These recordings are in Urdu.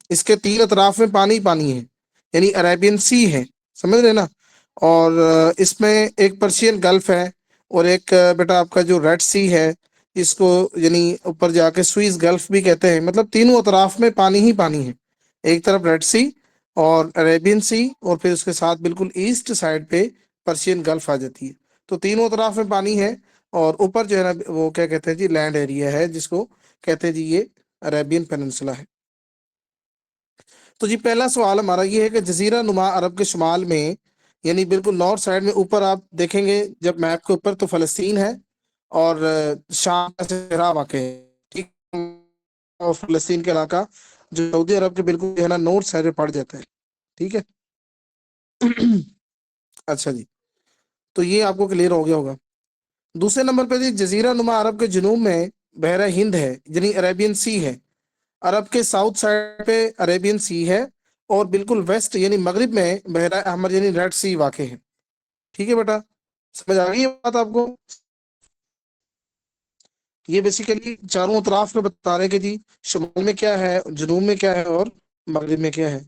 اس کے تین اطراف میں پانی پانی ہے، یعنی عربین سی ہے، سمجھ رہے نا؟ اور اس میں ایک پرشین گلف ہے، اور ایک بیٹا آپ کا جو ریڈ سی ہے، اس کو یعنی اوپر جا کے سوئس گلف بھی کہتے ہیں، مطلب تینوں اطراف میں پانی ہی پانی ہے، ایک طرف ریڈ سی اور عربین سی، اور پھر اس کے ساتھ بالکل ایسٹ سائڈ پہ پرشین گلف آ جاتی ہے، تو تینوں اطراف میں پانی ہے، اور اوپر جو ہے نا وہ کیا کہتے ہیں جی لینڈ ایریا ہے، جس کو کہتے ہیں جی یہ عربین پیننسلا ہے۔ تو جی پہلا سوال ہمارا یہ ہے کہ جزیرہ نما عرب کے شمال میں، یعنی بالکل نارتھ سائڈ میں اوپر آپ دیکھیں گے جب میپ کے اوپر، تو فلسطین ہے، اور شام کا صحرا واقع ہے، ٹھیک، اور فلسطین کے علاقہ جو سعودی عرب کے بالکل جو ہے نا نارتھ سائڈ پہ پڑ جاتا ہے، ٹھیک ہے۔ اچھا جی، تو یہ آپ کو کلیئر ہو گیا ہوگا۔ دوسرے نمبر پہ جی جزیرہ نما عرب کے جنوب میں بحیرہ ہند ہے، یعنی عربین سی ہے، عرب کے ساؤتھ سائڈ پہ عربین سی ہے، اور بالکل ویسٹ یعنی مغرب میں بحیرہ احمر یعنی ریڈ سی واقع ہے، ٹھیک ہے بیٹا، سمجھ آ گئی یہ بات آپ کو؟ یہ بیسیکلی چاروں اطراف میں بتا رہے ہیں کہ جی شمال میں کیا ہے، جنوب میں کیا ہے، اور مغرب میں کیا ہے۔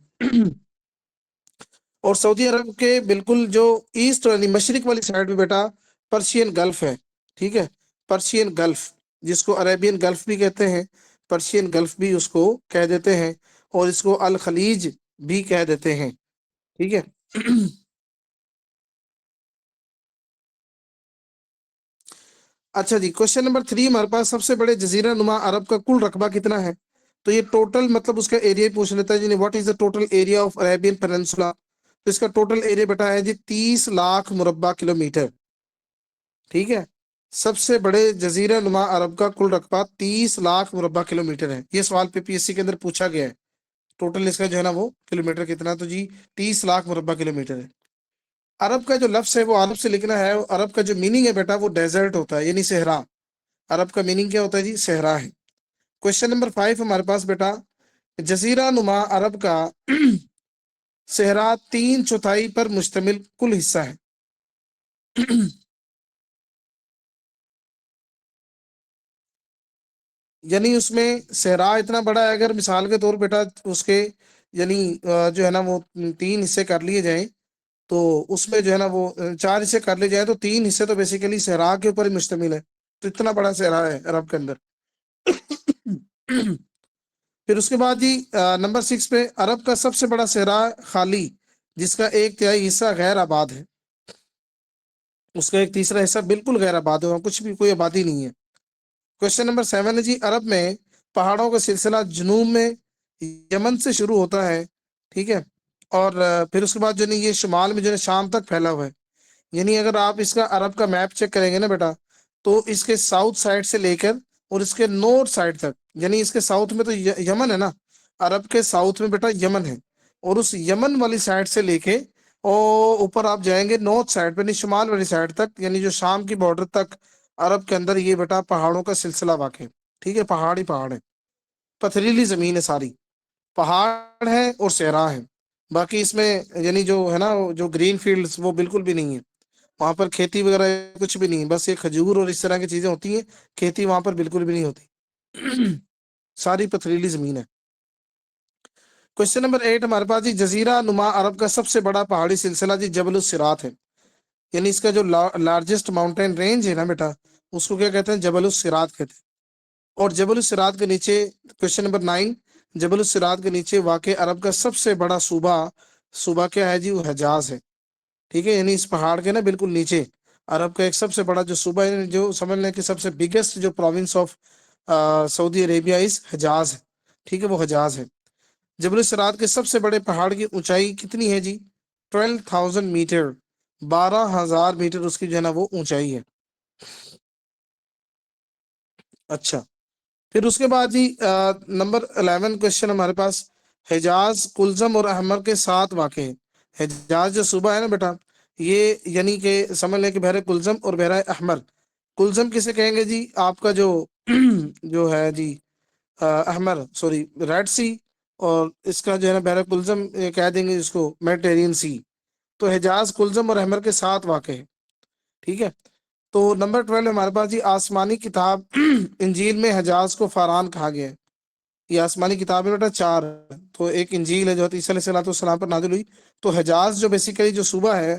اور سعودی عرب کے بالکل جو ایسٹ یعنی مشرق والی سائڈ میں بیٹا پرشین گلف ہے، ٹھیک ہے، پرشین گلف، جس کو عربین گلف بھی کہتے ہیں، پرشین گلف بھی اس کو کہہ دیتے ہیں، اور اس کو الخلیج بھی کہہ دیتے ہیں، ٹھیک ہے۔ اچھا جی، کوشچن نمبر 3 ہمارے پاس سب سے بڑے جزیرہ نما عرب کا کل رقبہ کتنا ہے؟ تو یہ ٹوٹل مطلب اس کا ایریا پوچھ لیتا ہے جی، what is the total area of Arabian peninsula? تو اس کا ٹوٹل ایریا بیٹا ہے جی 30 لاکھ مربع کلومیٹر، ٹھیک ہے۔ سب سے بڑے جزیرہ نما عرب کا کل رقبہ 30 لاکھ مربع کلومیٹر ہے، یہ سوال پہ پی ایس سی کے اندر پوچھا گیا ہے، ٹوٹل اس کا جو ہے نا وہ کلومیٹر کتنا، تو جی 30 لاکھ مربع کلومیٹر ہے۔ عرب کا جو لفظ ہے وہ عرب سے لکھنا ہے، عرب کا جو میننگ ہے بیٹا وہ ڈیزرٹ ہوتا ہے، یعنی صحرا، عرب کا میننگ کیا ہوتا ہے جی؟ صحرا ہے۔ کوشچن نمبر 5 ہمارے پاس بیٹا جزیرہ نما عرب کا صحرا 3/4 پر مشتمل کل حصہ ہے۔ یعنی اس میں صحرا اتنا بڑا ہے، اگر مثال کے طور بیٹا اس کے یعنی جو ہے نا وہ 3 حصے کر لیے جائیں، تو اس میں جو ہے نا وہ 4 حصے کر لیے جائیں، تو 3 حصے تو بیسیکلی صحرا کے اوپر ہی مشتمل ہے، تو اتنا بڑا صحرا ہے عرب کے اندر۔ پھر اس کے بعد جی نمبر 6 پہ عرب کا سب سے بڑا صحرا خالی، جس کا 1/3 حصہ غیر آباد ہے، اس کا 1/3 حصہ بالکل غیر آباد ہے، وہاں کچھ بھی کوئی آبادی نہیں ہے۔ کوشچن نمبر 7 ہے جی عرب میں پہاڑوں کا سلسلہ جنوب میں یمن سے شروع ہوتا ہے، ٹھیک ہے، اور پھر اس کے بعد جو نہیں یہ شمال میں جو ہے شام تک پھیلا ہوا ہے، یعنی اگر آپ اس کا عرب کا میپ چیک کریں گے نا بیٹا، تو اس کے ساؤتھ سائڈ سے لے کر اور اس کے نارتھ سائڈ تک، یعنی اس کے ساؤتھ میں تو یمن ہے نا، عرب کے ساؤتھ میں بیٹا یمن ہے، اور اس یمن والی سائڈ سے لے کے اور اوپر آپ جائیں گے نارتھ سائڈ پہ، یعنی شمال والی سائڈ تک، یعنی جو شام کی بارڈر تک عرب کے اندر یہ بیٹا پہاڑوں کا سلسلہ واقع ہے، ٹھیک ہے، پہاڑ ہی پہاڑ ہے، پتھریلی زمین ہے ساری، پہاڑ ہے اور صحرا ہے، باقی اس میں یعنی جو ہے نا جو گرین فیلڈز وہ بالکل بھی نہیں ہے، وہاں پر کھیتی وغیرہ کچھ بھی نہیں، بس یہ کھجور اور اس طرح کی چیزیں ہوتی ہیں، کھیتی وہاں پر بالکل بھی نہیں ہوتی، ساری پتھریلی زمین ہے۔ کوشچن نمبر 8 ہمارے پاس جی جزیرہ نما عرب کا سب سے بڑا پہاڑی سلسلہ جی جبل الصراط ہے، یعنی اس کا جو لارجسٹ ماؤنٹین رینج ہے نا بیٹا، اس کو کیا کہتے ہیں؟ جبل الصراط کہتے ہیں۔ اور جبل الصراط کے نیچے کوشچن نمبر 9 جبل الصراط کے نیچے واقع عرب کا سب سے بڑا صوبہ کیا ہے جی؟ وہ حجاز ہے، ٹھیک ہے، یعنی اس پہاڑ کے نا بالکل نیچے عرب کا ایک سب سے بڑا جو صوبہ ہے، جو سمجھ لیں کہ سب سے بگیسٹ جو پروونس آف سعودی عربیہ اس حجاز ہے، ٹھیک ہے، وہ حجاز ہے۔ جبل الصراط کے سب سے بڑے پہاڑ کی اونچائی کتنی ہے جی؟ 12,000 میٹر، 12,000 میٹر اس کی جو ہے نا وہ اونچائی ہے۔ اچھا، پھر اس کے بعد جی نمبر 11 کوشچن ہمارے پاس حجاز کلزم اور احمر کے ساتھ واقع ہے۔ حجاز جو صوبہ ہے نا بیٹا، یہ یعنی کہ سمجھ لیں کہ بحر کلزم اور بحر احمر، کلزم کسے کہیں گے جی؟ آپ کا جو جو ہے جی احمر سوری ریڈ سی، اور اس کا جو ہے نا بحر کلزم کہہ دیں گے اس کو میڈیٹرین سی، تو حجاز کلزم اور احمر کے ساتھ واقع ہے، ٹھیک ہے۔ تو نمبر 12 ہمارے پاس جی آسمانی کتاب انجیل میں حجاز کو فاران کہا گیا ہے، یہ آسمانی کتابیں بیٹا 4 ہیں۔ تو ایک انجیل ہے جو عیسیٰ علیہ السلام پر نازل ہوئی، تو حجاز جو بیسیکلی جو صوبہ ہے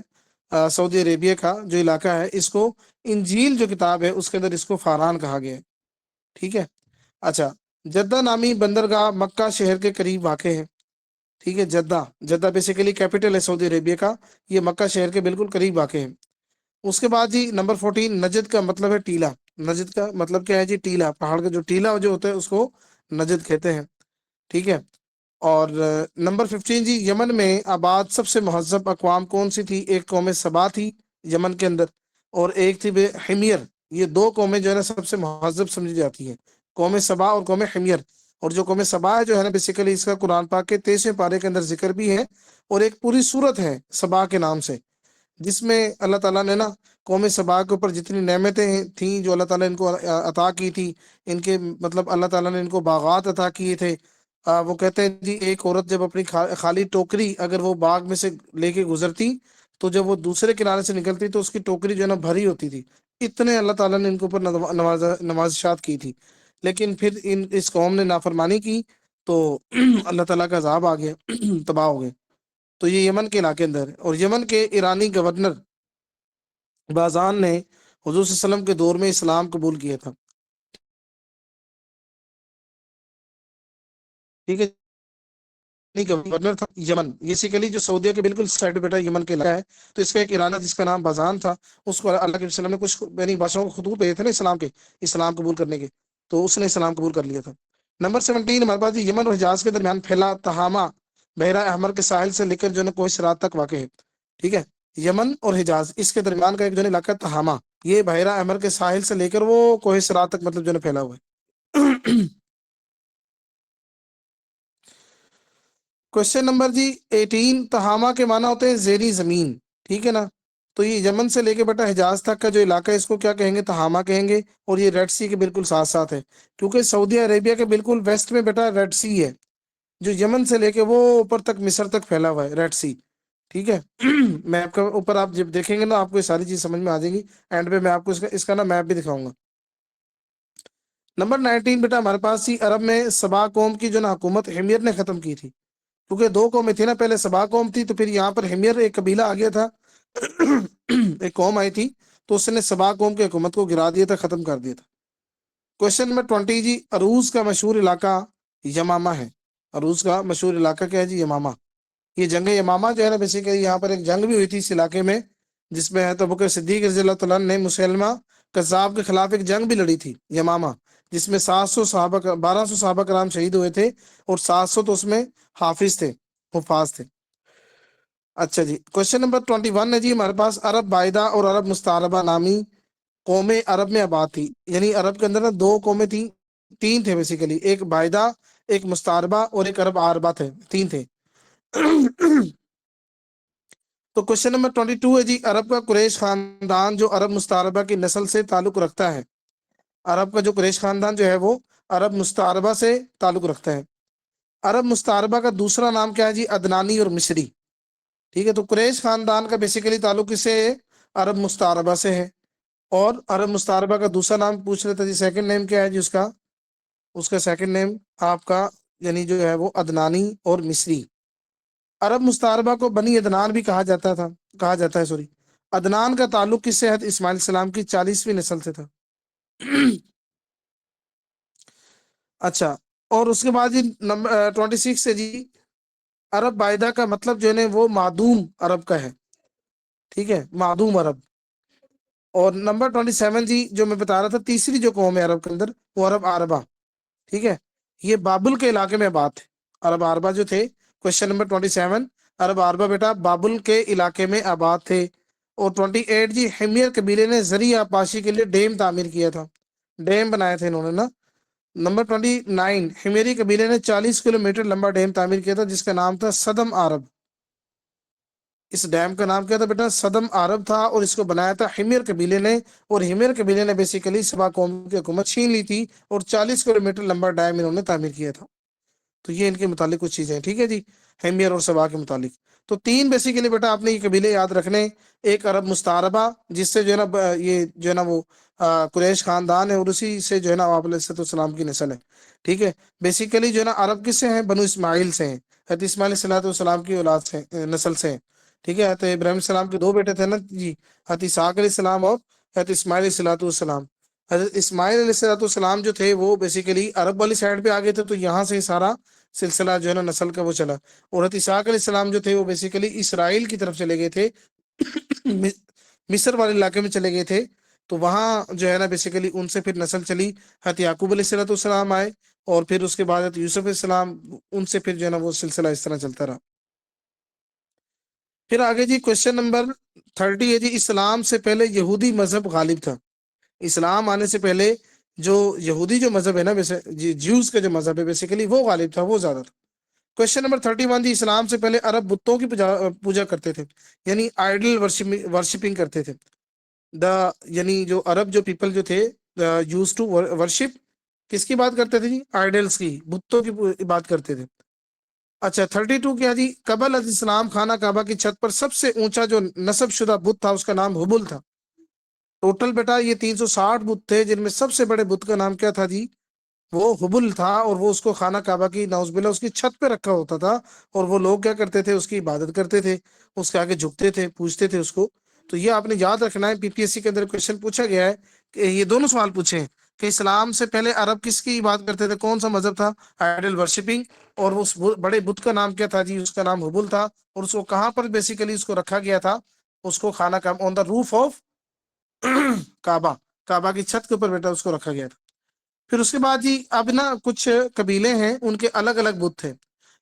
سعودی عربیہ کا جو علاقہ ہے، اس کو انجیل جو کتاب ہے اس کے اندر اس کو فاران کہا گیا ہے، ٹھیک ہے۔ اچھا، جدہ نامی بندرگاہ مکہ شہر کے قریب واقع ہے، ٹھیک ہے۔ جدہ بیسیکلی کیپٹل ہے سعودی عربیہ کا، یہ مکہ شہر کے بالکل قریب واقع ہے۔ اس کے بعد جی نمبر 14، نجد کا مطلب ہے ٹیلا۔ نجد کا مطلب کیا ہے جی؟ ٹیلا، پہاڑ کا جو ٹیلا جو ہوتا ہے اس کو نجد کہتے ہیں، ٹھیک ہے۔ اور نمبر 15 جی، یمن میں آباد سب سے مہذب اقوام کون سی تھی؟ ایک قوم سبا تھی یمن کے اندر، اور ایک تھی حمیر۔ یہ 2 قومیں جو ہے نا سب سے مہذب سمجھی جاتی ہیں، قوم سبا اور قوم حمیر۔ اور جو قوم سبا ہے جو ہے نا بیسیکلی اس کا قرآن پاک کے 23ویں پارے کے اندر ذکر بھی ہے، اور ایک پوری سورت ہے سبا کے نام سے، جس میں اللہ تعالیٰ نے نا قوم سبا کے اوپر جتنی نعمتیں تھیں جو اللہ تعالیٰ نے ان کو عطا کی تھی، ان کے مطلب اللہ تعالیٰ نے ان کو باغات عطا کیے تھے۔ وہ کہتے ہیں جی ایک عورت جب اپنی خالی ٹوکری اگر وہ باغ میں سے لے کے گزرتی تو جب وہ دوسرے کنارے سے نکلتی تو اس کی ٹوکری جو ہے نا بھری ہوتی تھی، اتنے اللہ تعالیٰ نے ان کے اوپر نوازشات کی تھی۔ لیکن پھر اس قوم نے نافرمانی کی تو اللہ تعالیٰ کا عذاب آ گیا، تباہ ہو گئے۔ تو یہ یمن کے علاقے اندر ہے۔ اور یمن کے ایرانی گورنر بازان نے حضور صلی اللہ علیہ وسلم کے دور میں اسلام قبول کیا تھا، ٹھیک ہے۔ گورنر تھا یمن، بیسیکلی جو سعودیہ کے بالکل سائڈ بیٹا یمن کے علاقہ ہے، تو اس کا ایک ایرانی جس کا نام بازان تھا، اس کو اللہ کے وسلم نے کچھ یعنی بادشاہوں کو خطوط بھیجے تھے نا اسلام قبول کرنے کے، تو اس نے اسلام قبول کر لیا تھا۔ نمبر 17 ہمارے پاس یمن اور حجاز کے درمیان پھیلا تہامہ بحیرہ احمر کے ساحل سے لے کر جو ہے کوئی سرات تک واقع ہے، ٹھیک ہے۔ یمن اور حجاز اس کے درمیان کا ایک جو علاقہ تہامہ، یہ بحیرہ احمر کے ساحل سے لے کر وہ کوہ سرات تک مطلب جو ہے پھیلا ہوا ہے۔ کوشچن نمبر جی 18، تہامہ کے معنی ہوتے ہیں زیریں زمین، ٹھیک ہے نا۔ تو یہ یمن سے لے کے بیٹا حجاز تک کا جو علاقہ ہے اس کو کیا کہیں گے؟ تہامہ کہیں گے، اور یہ ریڈ سی کے بالکل ساتھ ساتھ ہے، کیونکہ سعودی عربیہ کے بالکل ویسٹ میں بیٹا ریڈ سی ہے، جو یمن سے لے کے وہ اوپر تک مصر تک پھیلا ہوا ہے ریڈ سی، ٹھیک ہے۔ میپ کا اوپر آپ جب دیکھیں گے نا آپ کو یہ ساری چیز سمجھ میں آ جائیں گی، اینڈ پہ میں آپ کو اس کا نا میپ بھی دکھاؤں گا۔ نمبر 19 بیٹا ہمارے پاس ہی عرب میں سبا قوم کی جو نا حکومت حمیر نے ختم کی تھی، کیونکہ 2 قومیں تھی نا، پہلے سبا قوم تھی تو پھر یہاں پر حمیر ایک قبیلہ آ گیا تھا، ایک قوم آئی تھی تو اس نے سبا قوم کی حکومت کو گرا دیا تھا، ختم کر دیا تھا۔ کوشچن نمبر 20 جی، عروض کا مشہور علاقہ یمامہ ہے۔ عروض کا مشہور علاقہ کیا ہے جی؟ یمامہ۔ یہ جنگ یمامہ جو ہے نا بیسیکلی یہاں پر ایک جنگ بھی ہوئی تھی اس علاقے میں، جس میں ہے تو ابوبکر صدیق رضی اللہ تعالیٰ نے مسلمہ کذاب کے خلاف ایک جنگ بھی لڑی تھی یمامہ، جس میں 1200 صحابہ کرام شہید ہوئے تھے، اور 700 تو اس میں حافظ تھے، حفاظ تھے۔ اچھا جی، کوشچن نمبر 21 ہے جی ہمارے پاس، عرب بائدہ اور عرب مستعربہ نامی قومیں عرب میں آباد تھی، یعنی عرب کے اندر نا 2 قومیں تھیں، 3 تھے بیسیکلی، ایک بائدہ، ایک مستعربہ، اور ایک عرب عاربہ تھے، 3 تھے۔ تو کوشچن نمبر 22 ہے جی، عرب کا قریش خاندان جو عرب مستعربہ کی نسل سے تعلق رکھتا ہے، عرب کا جو قریش خاندان جو ہے وہ عرب مستعربہ سے تعلق رکھتا ہے۔ عرب مستعربہ کا دوسرا نام کیا ہے جی؟ عدنانی اور مصری، ٹھیک ہے۔ تو قریش خاندان کا بیسیکلی تعلق کس سے ہے؟ عرب مستعربہ سے ہے، اور عرب مستعربہ کا دوسرا نام پوچھ رہے تھے جی، سیکنڈ نیم کیا ہے جی اس کا سیکنڈ نیم آپ کا یعنی جو ہے وہ عدنانی اور مصری۔ عرب مستعربہ کو بنی عدنان بھی کہا جاتا ہے سوری۔ عدنان کا تعلق کس سے ہے؟ اسماعیل السلام کی 40ویں نسل سے تھا۔ اچھا، اور اس کے بعد جی نمبر 26 ہے جی، عرب بائدہ کا مطلب جو ہے نا وہ معدوم عرب کا ہے، ٹھیک ہے، معدوم عرب۔ اور نمبر 27 جی جو میں بتا رہا تھا، تیسری جو قوم ہے عرب کے اندر وہ عرب عربہ، ٹھیک ہے، یہ بابل کے علاقے میں آباد تھے، عرب عربہ جو تھے۔ کوشچن نمبر 27، عرب عربہ بیٹا بابل کے علاقے میں آباد تھے۔ اور 28 جی، حمیر قبیلے نے زرعی آبپاشی کے لیے ڈیم تعمیر کیا تھا، ڈیم بنائے تھے انہوں نے نا۔ نمبر 29، حمیری قبیلے نے 40 کلومیٹر لمبا ڈیم تعمیر کیا تھا جس کا نام تھا صدم عرب۔ اس ڈیم کا نام کیا تھا بیٹا؟ صدم عرب تھا، اور اس کو بنایا تھا حمیر قبیلے نے، اور حمیر قبیلے نے بیسیکلی سبا قوم کی حکومت چھین لی تھی، اور 40 کلومیٹر لمبا ڈیم انہوں نے تعمیر کیا تھا۔ تو یہ ان کے متعلق کچھ چیزیں ہیں، ٹھیک ہے جی، حمیر اور سبا کے متعلق۔ تو 3 بیسیکلی بیٹا آپ نے یہ قبیلے یاد رکھنے. ایک عرب مستعربہ جس سے جو ہے نا یہ جو ہے نا وہ قریش خاندان ہے اور اسی سے جو ہے نا آپ علیہ السلام کی نسل ہے. ٹھیک ہے. بیسیکلی جو ہے نا عرب کس سے ہیں؟ بنو اسماعیل سے ہیں. حضرت اسماعیل علیہ السلام کی اولاد سے نسل سے ہیں. ٹھیک ہے. حضرت ابراہیم السلام کے 2 بیٹے تھے نا جی, حضرت اسحاق علیہ السلام اور حضرت اسماعیل علیہ السلام. حضرت اسماعیل علیہ السلام جو تھے وہ بیسیکلی عرب والی سائڈ پہ آ گئے تھے, تو یہاں سے سارا سلسلہ جو ہے نا نسل کا وہ چلا. اور حضرت اسحاق علیہ السلام جو تھے وہ بیسیکلی اسرائیل کی طرف چلے گئے تھے, مصر والے علاقے میں چلے گئے تھے. تو وہاں جو ہے نا بیسیکلی ان سے پھر نسل چلی. حضرت یعقوب علیہ السلام آئے اور پھر اس کے بعد حضرت یوسف علیہ السلام, ان سے پھر جو ہے نا وہ سلسلہ اس طرح چلتا رہا. پھر آگے جی کوشچن نمبر 30 ہے جی, اسلام سے پہلے یہودی مذہب غالب تھا. اسلام آنے سے پہلے جو یہودی جو مذہب ہے نا جیوز کا جو مذہب ہے بیسیکلی وہ غالب تھا, وہ زیادہ تھا. کوشچن نمبر 31 جی, اسلام سے پہلے عرب بتوں کی پوجا کرتے تھے, یعنی آئیڈل ورشپنگ کرتے تھے. یعنی جو عرب جو پیپل جو تھے یوز ٹو ورشپ, کس کی بات کرتے تھے جی؟ آئیڈلس کی, بتوں کی بات کرتے تھے. اچھا 32 کیا جی, قبل از اسلام خانہ کعبہ کی چھت پر سب سے اونچا جو نصب شدہ بت تھا اس کا نام حبل تھا. ٹوٹل بیٹا یہ 360 بت تھے, جن میں سب سے بڑے بت کا نام کیا تھا جی؟ وہ حبل تھا. اور وہ اس کو خانہ کعبہ کی نعوذ باللہ اس کی چھت پہ رکھا ہوتا تھا, اور وہ لوگ کیا کرتے تھے؟ اس کی عبادت کرتے تھے, اس کے آگے جھکتے تھے, پوچھتے تھے اس کو. تو یہ آپ نے یاد رکھنا ہے, پی پی ایس سی کے اندر کویشچن پوچھا گیا ہے کہ یہ دونوں سوال پوچھے ہیں کہ اسلام سے پہلے عرب کس کی عبادت کرتے تھے, کون سا مذہب تھا؟ Idol worshipping. اور اس بڑے بت کا نام کیا تھا جی؟ اس کا نام حبل تھا. اور اس کو کہاں پر بیسیکلی اس کو رکھا گیا تھا؟ اس کو خانہ کعبہ, آن دا روف آف کعبہ, کعبہ کی چھت کے اوپر بیٹا اس کو رکھا گیا تھا. پھر اس کے بعد جی اب نا کچھ قبیلے ہیں, ان کے الگ الگ بت تھے.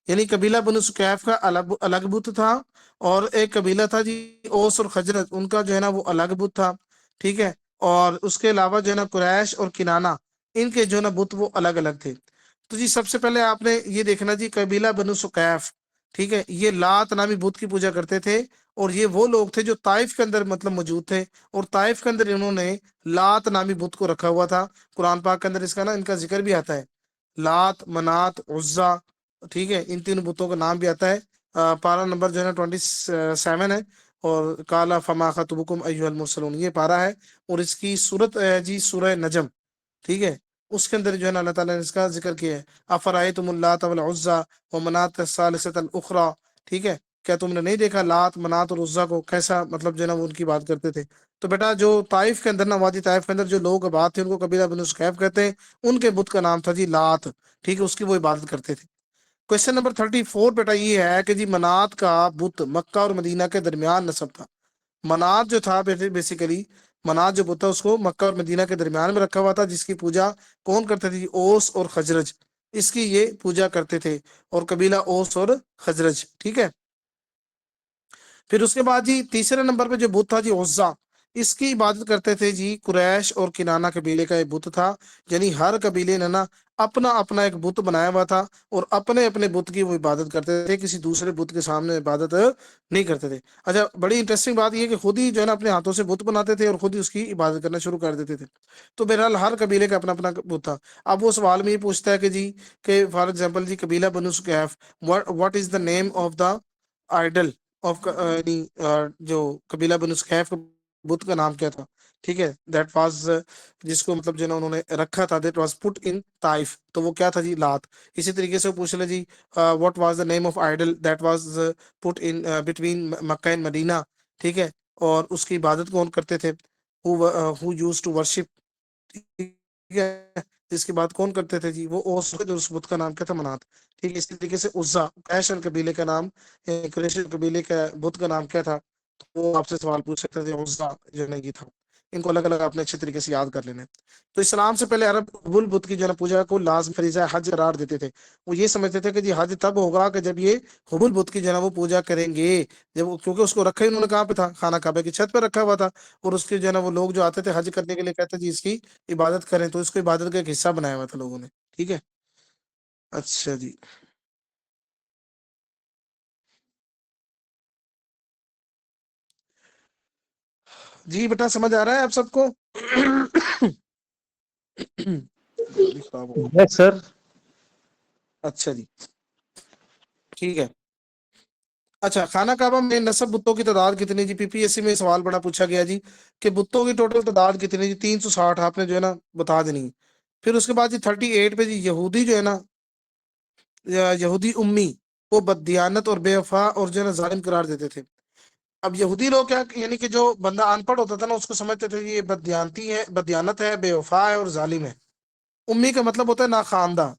یعنی قبیلہ بنو سکیف کا الگ بت تھا, اور ایک قبیلہ تھا جی اوس اور خجرت, ان کا جو ہے نا وہ الگ بت تھا. ٹھیک ہے. اور اس کے علاوہ جو ہے نا قریش اور کنانا, ان کے جو ہے نا بت وہ الگ الگ تھے. تو جی سب سے پہلے آپ نے یہ دیکھنا جی, قبیلہ بنو سکیف, ٹھیک ہے, یہ لات نامی بت کی پوجا کرتے تھے. اور یہ وہ لوگ تھے جو طائف کے اندر مطلب موجود تھے, اور طائف کے اندر انہوں نے لات نامی بت کو رکھا ہوا تھا. قرآن پاک کے اندر اس کا نا ان کا ذکر بھی آتا ہے, لات, منات, عزا. ٹھیک ہے, ان 3 بتوں کا نام بھی آتا ہے. پارا نمبر جو ہے نا 27 ہے, اور کالا فما خطبکم ایھا المرسلون, یہ پارا ہے. اور اس کی صورت جی سورہ نجم, ٹھیک ہے, اس کے اندر جو ہے نا اللہ تعالیٰ نے اس کا ذکر کیا ہے, افرأیتم اللات والعزی ومناۃ الثالثۃ الاخری. ٹھیک ہے, کیا تم نے نہیں دیکھا لات, منات اور عزا کو کیسا مطلب جو ہے نا وہ ان کی بات کرتے تھے؟ تو بیٹا جو طائف کے اندر نا, وادی طائف کے اندر جو لوگ آباد تھے, ان کو قبیلہ بنو سکیف کہتے ہیں. ان کے بت کا نام تھا جی لات. ٹھیک ہے, اس کی وہ عبادت کرتے تھے. کوشچن نمبر 34 بیٹا یہ ہے کہ جی منات کا بت مکہ اور مدینہ کے درمیان نصب تھا. منات جو تھا بیسیکلی, منات جو بت تھا اس کو مکہ اور مدینہ کے درمیان میں رکھا ہوا تھا, جس کی پوجا کون کرتے تھے جی؟ اوس اور خزرج, اس کی یہ پوجا کرتے تھے. اور قبیلہ اوس اور خزرج. ٹھیک ہے. پھر اس کے بعد جی تیسرے نمبر پہ جو بت تھا جی عزا, اس کی عبادت کرتے تھے جی قریش اور کنانہ قبیلے کا ایک بت تھا. یعنی ہر قبیلے نے نا اپنا اپنا ایک بت بنایا ہوا تھا, اور اپنے اپنے بت کی وہ عبادت کرتے تھے, کسی دوسرے بت کے سامنے عبادت نہیں کرتے تھے. اچھا بڑی انٹرسٹنگ بات یہ کہ خود ہی جو ہے نا اپنے ہاتھوں سے بت بناتے تھے, اور خود ہی اس کی عبادت کرنا شروع کر دیتے تھے. تو بہرحال ہر قبیلے کا اپنا اپنا بت تھا. اب وہ سوال میں یہ پوچھتا ہے کہ جی کہ فار ایگزامپل جی قبیلہ Banu Saqif, what is the name of the idol of, جو قبیلہ بنو سکیف بت کا نام کیا تھا؟ ٹھیک ہے, دیٹ واز, جس کو مطلب جو ہے نا انہوں نے رکھا تھا, دیٹ واز پٹ ان طائف, تو وہ کیا تھا جی؟ لات. اسی طریقے سے پوچھ لے جی what was the name of idol that was put in between Mecca and Medina. ٹھیک ہے, اور اس کی عبادت کون کرتے تھے؟ Who used to worship. ٹھیک ہے, جس کی بات کون کرتے تھے جی؟ وہ اوس, جو اس بت کا نام کیا تھا؟ منات. ٹھیک ہے, اسی طریقے سے عزا, قریش قبیلے کا نام, قریش قبیلے کا بت کا نام کیا تھا؟ تو وہ آپ سے سوال پوچھ سکتے تھے, عزا جو ہے یہ تھا. ان کو الگ الگ آپ نے اچھے طریقے سے یاد کر لینا. تو اسلام سے پہلے عرب حبل بت کی جو ہے نا پوجا کو لازم فریضہ حج قرار دیتے تھے. وہ یہ سمجھتے تھے کہ جی حج تب ہوگا کہ جب یہ حبل بت کی جو ہے نا وہ پوجا کریں گے, جب کیونکہ اس کو رکھا ہی انہوں نے کہاں پہ تھا؟ خانہ کعبہ کی چھت پہ رکھا ہوا تھا. اور اس کے جو ہے نا وہ لوگ جو آتے تھے حج کرنے کے لیے, کہتے جی اس کی عبادت کریں, تو اس کو عبادت کا ایک حصہ بنایا ہوا تھا لوگوں نے. ٹھیک ہے. اچھا جی, جی بیٹا سمجھ آ رہا ہے آپ سب کو؟ جلدی خراب ہو گیا. یس سر. اچھا جی, ٹھیک ہے. اچھا، خانہ کعبہ میں نصب بتوں کی تعداد کتنی جی؟ پی پی ایس سی میں سوال بڑا پوچھا گیا جی کہ بتوں کی ٹوٹل تعداد کتنی جی؟ 360 آپ نے جو ہے نا بتا دینی ہے۔ پھر اس کے بعد جی 38 پہ جی یہودی جو ہے نا، یہودی امی وہ بددیانت اور بے وفا اور جو ہے نا ظالم قرار دیتے تھے۔ اب یہودی لوگ کیا، یعنی کہ جو بندہ ان پڑھ ہوتا تھا نا اس کو سمجھتے تھے یہ بددیانتی ہے، بددیانت ہے، بے وفا ہے اور ظالم ہے۔ امی کا مطلب ہوتا ہے ناخواندہ،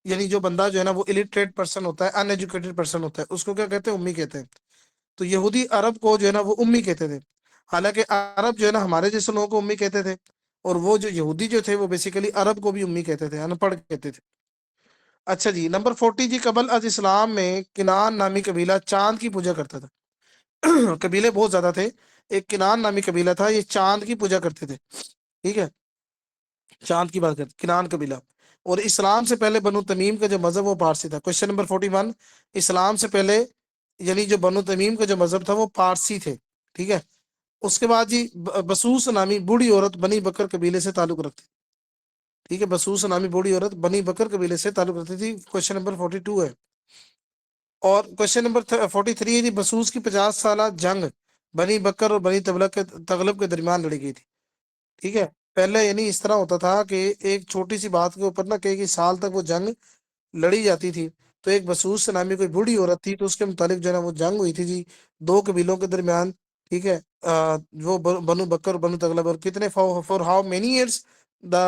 یعنی جو بندہ جو ہے نا وہ الٹریٹ پرسن ہوتا ہے، ان ایجوکیٹڈ پرسن ہوتا ہے، اس کو کیا کہتے ہیں؟ امی کہتے ہیں۔ تو یہودی عرب کو جو ہے نا وہ امی کہتے تھے، حالانکہ عرب جو ہے نا ہمارے جیسے لوگوں کو امی کہتے تھے، اور وہ جو یہودی جو تھے وہ بیسیکلی عرب کو بھی امی کہتے تھے، ان پڑھ کہتے تھے۔ اچھا جی، نمبر 40 جی، قبل از اسلام میں کنان نامی قبیلہ چاند کی پوجا کرتا تھا۔ قبیلے بہت زیادہ تھے، ایک کنان نامی قبیلہ تھا، یہ چاند کی پوجا کرتے تھے، ٹھیک ہے، چاند کی بات کرتے، کنان قبیلہ۔ اور اسلام سے پہلے بنو تمیم کا جو مذہب وہ پارسی تھا۔ کوشچن نمبر 41، اسلام سے پہلے یعنی جو بنو تمیم کا جو مذہب تھا وہ پارسی تھے، ٹھیک ہے۔ اس کے بعد جی بسوس نامی بوڑھی عورت بنی بکر قبیلے سے تعلق رکھتی، ٹھیک ہے، بسوس نامی بوڑھی عورت بنی بکر قبیلے سے تعلق رکھتی تھی۔ کوشچن نمبر 42 ہے۔ اور کوشچن نمبر 43 ہے جی، بسوس کی 50 سالہ جنگ بنی بکر اور بنی تغلب کے درمیان لڑی گئی تھی، ٹھیک ہے۔ پہلے یعنی اس طرح ہوتا تھا کہ ایک چھوٹی سی بات کے اوپر نا کئی سال تک وہ جنگ لڑی جاتی تھی۔ تو ایک بسوس نامی کوئی بوڑھی عورت تھی، تو اس کے متعلق جو ہے نا وہ جنگ ہوئی تھی جی، دو قبیلوں کے درمیان، ٹھیک ہے۔ وہ بنو بکر اور بنو تغلب، اور کتنے for how many years the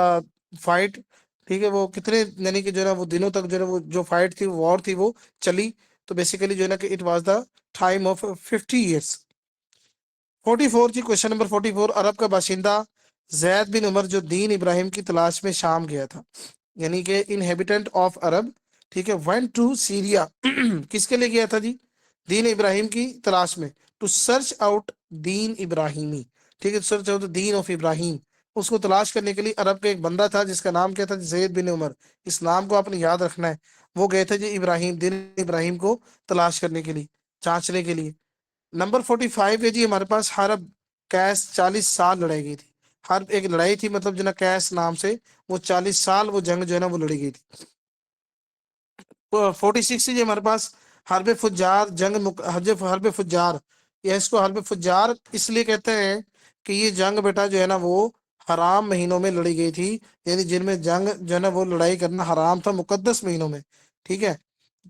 fight, ٹھیک ہے، وہ کتنے یعنی کہ جو ہے نا وہ دنوں تک جو ہے نا وہ جو فائٹ تھی، وار تھی، وہ چلی۔ تو بیسیکلی جو ہے نا کہ it was the time of 50 years. 44 جی، کوشچن نمبر 44، عرب کا باشندہ زید بن عمر جو دین ابراہیم کی تلاش میں شام گیا تھا، یعنی کہ انہیبیٹنٹ آف عرب، ٹھیک ہے، وینٹ ٹو سیریا، کس کے لیے گیا تھا جی؟ دین ابراہیم کی تلاش میں، ٹو سرچ آؤٹ دین ابراہیمی، ٹھیک ہے، سرچ آؤٹ دین آف ابراہیم، اس کو تلاش کرنے کے لیے عرب کا ایک بندہ تھا جس کا نام کیا تھا؟ زید بن عمر۔ اس نام کو آپ نے یاد رکھنا ہے۔ وہ گئے تھے جی ابراہیم، دین ابراہیم کو تلاش کرنے کے لیے، جانچنے کے لیے۔ نمبر 45 ہے جی، ہمارے پاس حرب کیس 40 سال لڑائی گئی تھی۔ حرب ایک لڑائی تھی، مطلب جو نا کیس نام سے، وہ 40 سال وہ جنگ جو ہے نا وہ لڑی گئی تھی۔ 46 جی، ہمارے پاس حرب فجار حرب فجار، یا اس کو حرب فجار اس لیے کہتے ہیں کہ یہ جنگ بیٹا جو ہے نا وہ حرام مہینوں میں لڑی گئی تھی، یعنی جن میں جنگ جو ہے نا وہ لڑائی کرنا حرام تھا، مقدس مہینوں میں، ٹھیک ہے۔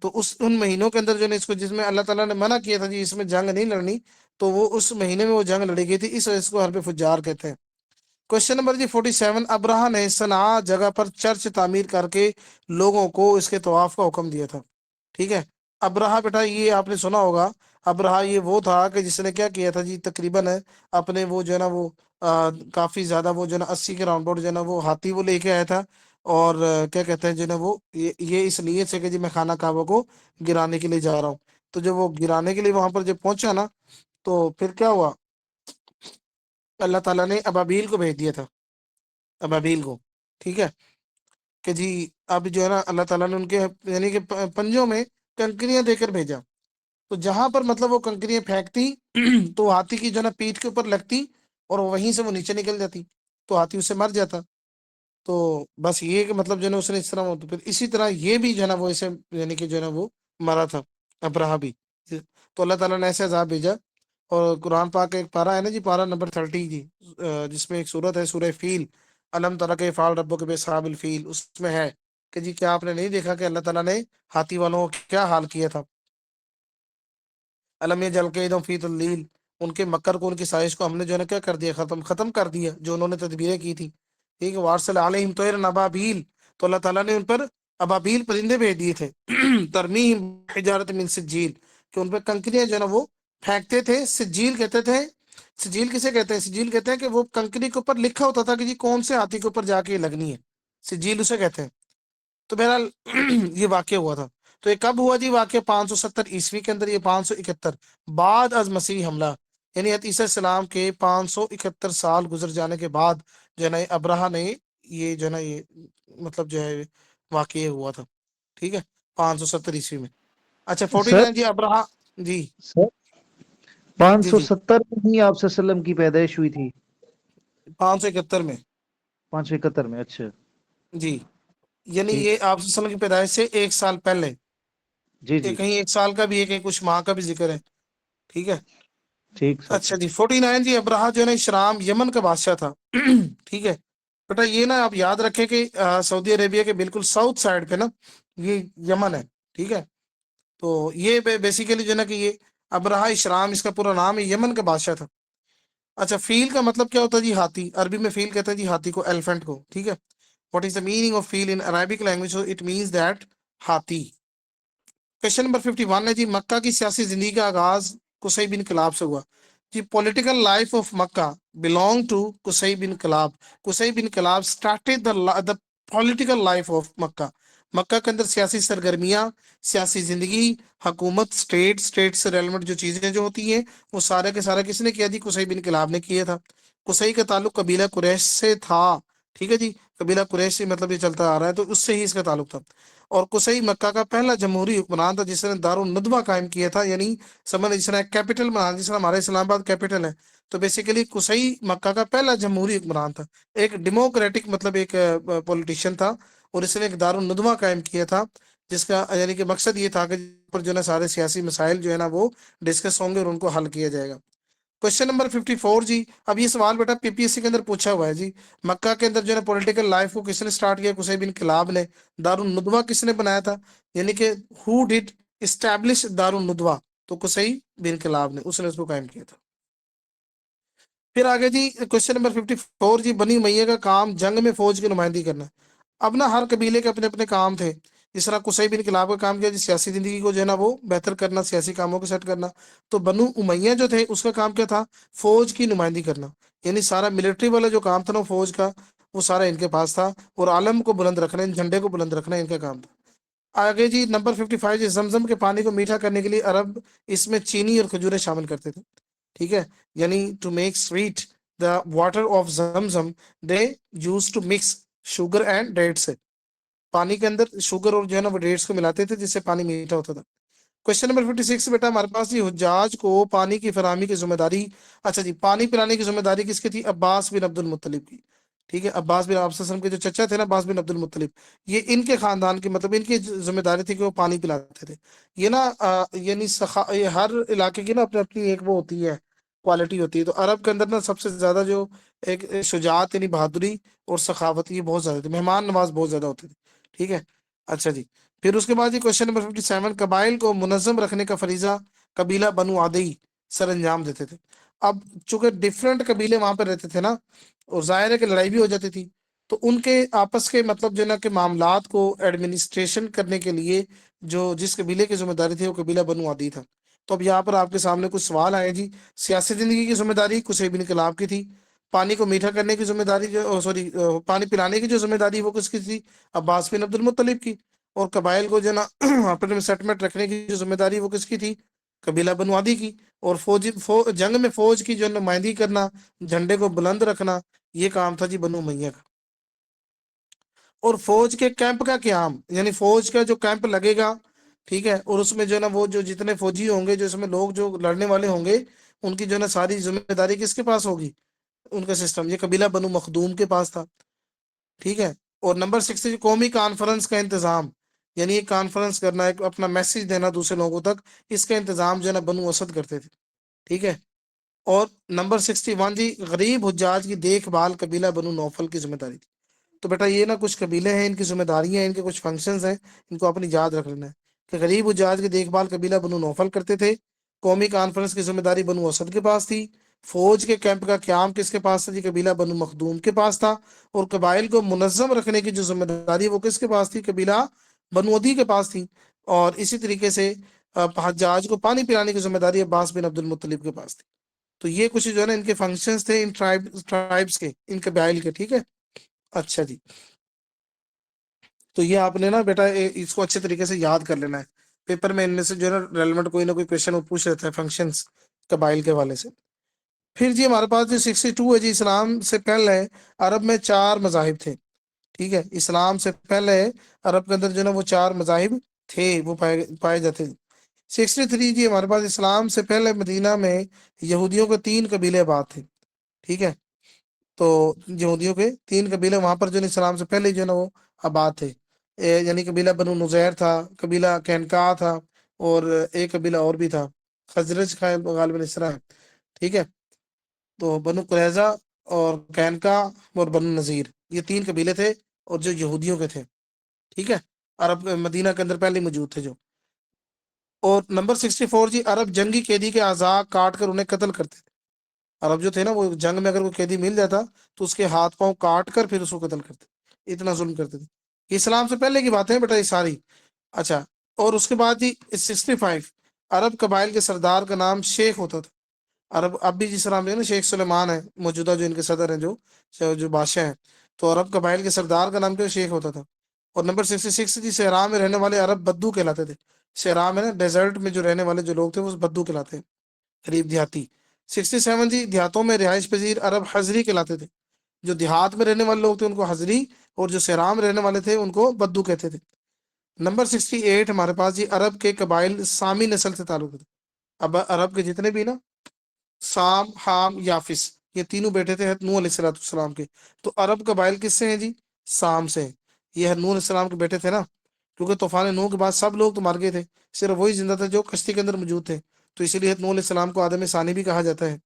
تو ان مہینوں کے اندر جو ہے اس کو، جس میں اللہ تعالیٰ نے منع کیا تھا جی اس میں جنگ نہیں لڑنی، تو وہ اس مہینے میں وہ جنگ لڑی گئی تھی، اس وجہ سے کو حرب فجار کہتے ہیں۔ کوشچن نمبر جی 47، ابراہ نے صنعاء جگہ پر چرچ تعمیر کر کے لوگوں کو اس کے طواف کا حکم دیا تھا، ٹھیک ہے۔ ابراہ بیٹا یہ آپ نے سنا ہوگا، ابراہ یہ وہ تھا کہ جس نے کیا کیا تھا جی، تقریباً اپنے وہ جو ہے نا وہ کافی زیادہ وہ جو ہے نا 80 کے راؤنڈ جو ہے نا وہ ہاتھی وہ لے کے آیا تھا، اور کیا کہتے ہیں جو ہے نا وہ یہ اس نیت سے کہ جی میں خانہ کعبہ کو گرانے کے لیے جا رہا ہوں۔ تو جب وہ گرانے کے لیے وہاں پر جب پہنچا نا، تو پھر کیا ہوا، اللہ تعالیٰ نے ابابیل کو بھیج دیا تھا، ابابیل کو، ٹھیک ہے، کہ جی اب جو ہے نا اللہ تعالیٰ نے ان کے یعنی کہ پنجوں میں کنکریاں دے کر بھیجا۔ تو جہاں پر مطلب وہ کنکریاں پھینکتی تو ہاتھی کی جو ہے نا پیٹھ کے اوپر لگتی، اور وہیں سے وہ نیچے نکل جاتی، تو ہاتھی اسے مر جاتا۔ تو بس یہ کہ مطلب جو ہے نا اس نے اس طرح، تو پھر اسی طرح یہ بھی جو ہے نا وہ اسے یعنی کہ جو ہے نا وہ مرا تھا، ابراہ بھی۔ تو اللہ تعالیٰ نے ایسے عذاب بھیجا۔ اور قرآن پاک کا ایک پارا ہے نا جی، پارا نمبر 30 جی، جس میں ایک صورت ہے سورہ فیل، علم تری کیف فعل ربک باصحاب الفیل، اس میں ہے کہ جی کیا آپ نے نہیں دیکھا کہ اللہ تعالیٰ نے ہاتھی والوں کو کیا حال کیا تھا؟ علم یجعل کیدہم فی تضلیل، ان کے مکر کو، ان کی سازش کو ہم نے جو ہے نا کیا کر دیا؟ ختم کر دیا، جو انہوں نے تدبیریں کی تھی، ٹھیک ہے۔ وارسل علیہم طیرا ابابیل، تو اللہ تعالیٰ نے ان پر ابابیل پرندے بھیج دیے تھے، ترمیہم حجارۃ من سجیل، کہ ان پہ کنکریاں جو ہے نا وہ پھینکتے تھے۔ سجیل کہتے تھے، سجیل کسے کہتے ہیں؟ سجیل کہتے ہیں کہ وہ کنکری کے اوپر لکھا ہوتا تھا کہ جی کون سے ہاتھی کے اوپر جا کے لگنی ہے، سجیل اسے کہتے ہیں۔ تو بہرحال یہ واقعہ ہوا تھا۔ تو یہ کب ہوا جی واقعہ؟ 570 عیسوی کے اندر، یہ 571 بعد از مسیح حملہ، یعنی عیسیٰ السلام کے 571 سال گزر جانے کے بعد جو ہے نا ابراہ نے یہ جو ہے نا یہ مطلب جو ہے واقعہ ہوا تھا، ٹھیک ہے، 570 عیسوی میں۔ اچھا 49 جی، ابراہ جی سر پانچ جی سو جی ستر میں ہی آپ صلی اللہ علیہ وسلم کی پیدائش ہوئی تھی؟ 571 میں 571 میں، اچھا جی، یعنی ٹھیک۔ یہ آپ صلی اللہ علیہ وسلم کی پیدائش سے 1 سال پہلے، جی کہ جی کہیں 1 سال کا بھی ہے، کہیں کچھ ماہ کا بھی ذکر ہے. ٹھیک ہے. ٹھیک سر. اچھا جی 49 جی ابراہ جو ہے نا شرام یمن کا بادشاہ تھا. ٹھیک ہے بیٹا، یہ نا آپ یاد رکھیں کہ سعودی عربیہ کے بالکل ساؤتھ سائڈ پہ نا یہ یمن ہے. ٹھیک ہے. تو یہ بیسیکلی جو ہے نا کہ یہ ابراہ اشرام اس کا پورا نام ہے، یمن کا بادشاہ تھا. اچھا فیل کا مطلب کیا ہوتا ہے جی؟ ہاتھی. عربی میں فیل کہتے ہیں جی ہاتھی کو، ایلیفنٹ کو. ٹھیک ہے. What is the meaning of فیل in Arabic language? It means that ہاتھی. کوشچن نمبر 51 ہے جی مکہ کی سیاسی زندگی کا آغاز قصی بن کلاب سے ہوا. جی political life of Mecca belong to Qusai bin Kilab. Qusai bin Kilab started the political life of Mecca. Mecca کے اندر سیاسی سرگرمیاں، سیاسی زندگی، حکومت، اسٹیٹ سے ریلیونٹ جو چیزیں جو ہوتی ہیں وہ سارے کے سارا کس نے کیا جی؟ قصی بن کلاب نے کیا تھا. قصی کا تعلق قبیلہ قریش سے تھا. ٹھیک ہے جی، قبیلہ قریش سے مطلب یہ چلتا آ رہا ہے، تو اس سے ہی اس کا تعلق تھا. اور قصی مکہ کا پہلا جمہوری حکمران تھا جس نے دارالندوہ قائم کیا تھا، یعنی سمجھ جس نے کیپٹل بنا، جس طرح ہمارے اسلام آباد کیپٹل ہے. تو بیسیکلی قصی مکہ کا پہلا جمہوری حکمران تھا، ایک ڈیموکریٹک مطلب ایک پولیٹیشین تھا، اور اس نے ایک دارالندوہ قائم کیا تھا جس کا یعنی کہ مقصد یہ تھا کہ پر جو ہے سارے سیاسی مسائل جو ہے نا وہ ڈسکس ہوں گے اور ان کو حل کیا جائے گا. کوشچن نمبر 54 جی. اب یہ سوال بیٹا پی پی ایس سی کے اندر پوچھا ہوا ہے جی. مکہ کے اندر جو ہے پولیٹیکل لائف کو کس نے سٹارٹ کیا؟ قصی بن کلاب نے. دارالندوہ کس نے بنایا تھا؟ یعنی کہ ہو ڈڈ اسٹیبلش دارالندوہ؟ تو قصی بن کلاب نے، اس نے اس کو قائم کیا تھا. پھر آگے جی کوشچن نمبر 54 جی بنی امیہ کا کام جنگ میں فوج کی نمائندگی کرنا. اب نا ہر قبیلے کے اپنے اپنے کام تھے. جس طرح قصی بن کلاب کا کام کیا جی؟ سیاسی زندگی کو جو ہے نا وہ بہتر کرنا، سیاسی کاموں کو سیٹ کرنا. تو بنو امیہ جو تھے اس کا کام کیا تھا؟ فوج کی نمائندگی کرنا. یعنی سارا ملٹری والا جو کام تھا نا فوج کا، وہ سارا ان کے پاس تھا، اور عالم کو بلند رکھنا، ان جھنڈے کو بلند رکھنا ان کا کام تھا. آگے جی نمبر 55 جی زمزم کے پانی کو میٹھا کرنے کے لیے عرب اس میں چینی اور کھجوریں شامل کرتے تھے. ٹھیک ہے. یعنی to make sweet the water of Zamzam they use to mix sugar and dates. پانی کے اندر شوگر اور جو ہے نا وہ ڈیٹس کو ملاتے تھے جس سے پانی میٹھا ہوتا تھا. کوشچن نمبر 56 بیٹا ہمارے پاس جی حجاج کو پانی کی فراہمی کی ذمہ داری، اچھا جی پانی پلانے کی ذمہ داری کس کی تھی؟ عباس بن عبد المطلب کی. ٹھیک ہے. عباس بن آپ کے جو چچا تھے نا عباس بن عبد المطلب، یہ ان کے خاندان کی مطلب ان کی ذمہ داری تھی کہ وہ پانی پلاتے تھے. یہ نا یعنی یہ ہر علاقے کی نا اپنی اپنی ایک وہ ہوتی ہے، کوالٹی ہوتی ہے. تو عرب کے اندر نا سب سے زیادہ جو ایک شجاعت یعنی بہادری اور سخاوت یہ بہت زیادہ تھی، مہمان نواز بہت زیادہ ہوتے تھے. ٹھیک ہے. اچھا جی پھر اس کے بعد یہ کوشچن نمبر 57 قبائل کو منظم رکھنے کا فریضہ قبیلہ بنو عدی سر انجام دیتے تھے. اب چونکہ ڈفرینٹ قبیلے وہاں پہ رہتے تھے نا، اور ظاہر ہے کہ لڑائی بھی ہو جاتی تھی، تو ان کے آپس کے مطلب جو ہے نا کہ معاملات کو ایڈمنسٹریشن کرنے کے لیے جو جس قبیلے کی ذمہ داری تھی وہ قبیلہ بنو عدی تھا. تو اب یہاں پر آپ کے سامنے کچھ سوال آئے جی. سیاسی زندگی کی ذمہ داری قصی بن کلاب کی تھی. پانی کو میٹھا کرنے کی ذمہ داری جو سوری پانی پلانے کی جو ذمہ داری وہ کس کی تھی؟ عباس بن عبد المطلب کی. اور قبائل کو جو ہے نا اپنے میں سیٹلمنٹ رکھنے کی جو ذمہ داری وہ کس کی تھی؟ قبیلہ بنو عدی کی. اور جنگ میں فوج کی جو نمائندگی کرنا، جھنڈے کو بلند رکھنا، یہ کام تھا جی بنو امیہ کا. اور فوج کے کیمپ کا قیام، یعنی فوج کا جو کیمپ لگے گا، ٹھیک ہے، اور اس میں جو ہے نا وہ جو جتنے فوجی ہوں گے، جو اس میں لوگ جو لڑنے والے ہوں گے، ان کی جو ہے نا ساری ذمہ داری کس کے پاس ہوگی؟ ان کا سسٹم یہ قبیلہ بنو مخدوم کے پاس تھا. ٹھیک ہے. اور نمبر 60 قومی کانفرنس کا انتظام، یعنی ایک کانفرنس کرنا، ایک اپنا میسج دینا دوسرے لوگوں تک، اس کا انتظام جو ہے نا بنو اسد کرتے تھے. ٹھیک ہے. اور نمبر 61 جی غریب حجاج کی دیکھ بھال قبیلہ بنو نوفل کی ذمہ داری تھی. تو بیٹا یہ نا کچھ قبیلے ہیں، ان کی ذمہ داریاں ہیں، ان کے کچھ فنکشنز ہیں، ان کو اپنی یاد رکھ لینا ہے کہ غریب حجاج کی دیکھ بھال قبیلہ بنو نوفل کرتے تھے. قومی کانفرنس کی ذمہ داری بنو اسد کے پاس تھی. فوج کے کیمپ کا قیام کس کے پاس تھا جی؟ قبیلہ بنو مخدوم کے پاس تھا. اور قبائل کو منظم رکھنے کی جو ذمہ داری وہ کس کے پاس تھی؟ قبیلہ بنو عدی کے پاس تھی. اور اسی طریقے سے حجاج کو پانی پلانے کی ذمہ داری عباس بن عبد المطلب کے پاس تھی. تو یہ کچھ جو ہے نا ان کے فنکشنز تھے ان ٹرائبس کے، ان قبائل کے. ٹھیک ہے. اچھا جی تو یہ آپ نے نا بیٹا اس کو اچھے طریقے سے یاد کر لینا ہے. پیپر میں ان میں سے جو ہے نا ریلیونٹ کوئی نہ کوئی کویشچن وہ پوچھ رہتا ہے فنکشنز قبائل کے حوالے سے. پھر جی ہمارے پاس جو 62 ہے جی اسلام سے پہلے عرب میں 4 مذاہب تھے. ٹھیک ہے. اسلام سے پہلے عرب کے اندر جو ہے نا وہ 4 مذاہب تھے، وہ پائے جاتے تھے. 63 جی ہمارے پاس اسلام سے پہلے مدینہ میں یہودیوں کے 3 قبیلے آباد تھے. ٹھیک ہے. تو یہودیوں کے 3 قبیلے وہاں پر جو ہے اسلام سے پہلے جو ہے نا وہ آباد تھے. یعنی قبیلہ بنو نزیر تھا، قبیلہ کینکا تھا، اور ایک قبیلہ اور بھی تھا، خزرج کا غالباً اس طرح ہے، ٹھیک ہے۔ تو بنو قریظہ اور کینکا اور بنو نذیر، یہ 3 قبیلے تھے اور جو یہودیوں کے تھے، ٹھیک ہے، عرب مدینہ کے اندر پہلے موجود تھے جو۔ اور نمبر 64 جی، عرب جنگی قیدی کے اعضاء کاٹ کر انہیں قتل کرتے تھے۔ عرب جو تھے نا، وہ جنگ میں اگر کوئی قیدی مل جاتا تو اس کے ہاتھ پاؤں کاٹ کر پھر اس کو قتل کرتے، اتنا ظلم کرتے تھے۔ یہ اسلام سے پہلے کی باتیں ہیں بیٹا، یہ ساری۔ اچھا، اور اس کے بعد جی 65، عرب قبائل کے سردار کا نام شیخ ہوتا تھا۔ عرب اب بھی جس طرح نا شیخ سلیمان ہے موجودہ جو ان کے صدر ہیں، جو بادشاہ ہیں، تو عرب قبائل کے سردار کا نام کیا شیخ ہوتا تھا۔ اور نمبر 66 جی، صحرا میں رہنے والے عرب بدو کہلاتے تھے۔ صحرا میں نا ڈیزرٹ میں جو رہنے والے جو لوگ تھے وہ بدو کہلاتے ہیں، قریب دیہاتی۔ 67 جی، دیہاتوں میں رہائش پذیر عرب حضری کہلاتے تھے۔ جو دیہات میں رہنے والے لوگ تھے ان کو حضری، اور جو صحرا میں رہنے والے تھے ان کو بدو کہتے تھے۔ نمبر 68 ہمارے پاس جی، عرب کے قبائل سامی نسل سے تعلق تھے۔ اب عرب کے جتنے بھی نا، سام، حام، یافس، یہ تینوں بیٹے تھے نوح علیہ السلام کے۔ تو عرب قبائل کس سے ہیں جی؟ سام سے ہیں۔ یہ نوح علیہ السلام کے بیٹے تھے نا، کیونکہ طوفان نوح کے بعد سب لوگ تو مر گئے تھے، صرف وہی زندہ تھے جو کشتی کے اندر موجود تھے، تو اسی لیے نوح علیہ السلام کو آدم ثانی بھی کہا جاتا ہے۔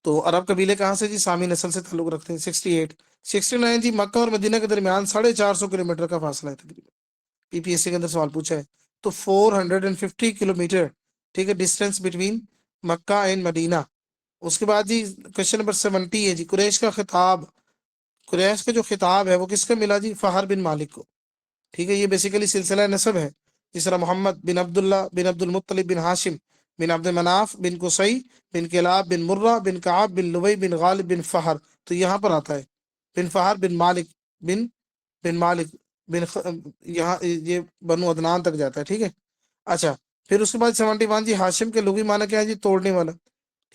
تو عرب قبیلے کہاں سے جی؟ سامی نسل سے تعلق رکھتے ہیں۔ 68 69 جی، مکہ اور مدینہ کے درمیان 450 کلومیٹر کا فاصلہ ہے تقریباً۔ پی پی ایس سی کے اندر سوال پوچھا ہے تو 450 کلومیٹر، ٹھیک ہے، ڈسٹینس بٹوین مکہ اینڈ مدینہ۔ اس کے بعد جی کوشچن نمبر 70 ہے جی، قریش کا خطاب، قریش کا جو خطاب ہے وہ کس کا ملا جی؟ فہر بن مالک کو، ٹھیک ہے۔ یہ بیسیکلی سلسلہ نسب ہے، جس طرح محمد بن عبداللہ بن عبد المطلب بن ہاشم بن عبد مناف بن قصی بن کلاب بن مرہ بن کعب بن لوی بن غالب بن فہر، تو یہاں پر آتا ہے بن فہر بن مالک بن مالک یہاں یہ بنو عدنان تک جاتا ہے، ٹھیک ہے۔ اچھا، پھر اس کے بعد 71 جی، ہاشم کے لغوی معنی کیا ہے جی؟ توڑنے والا،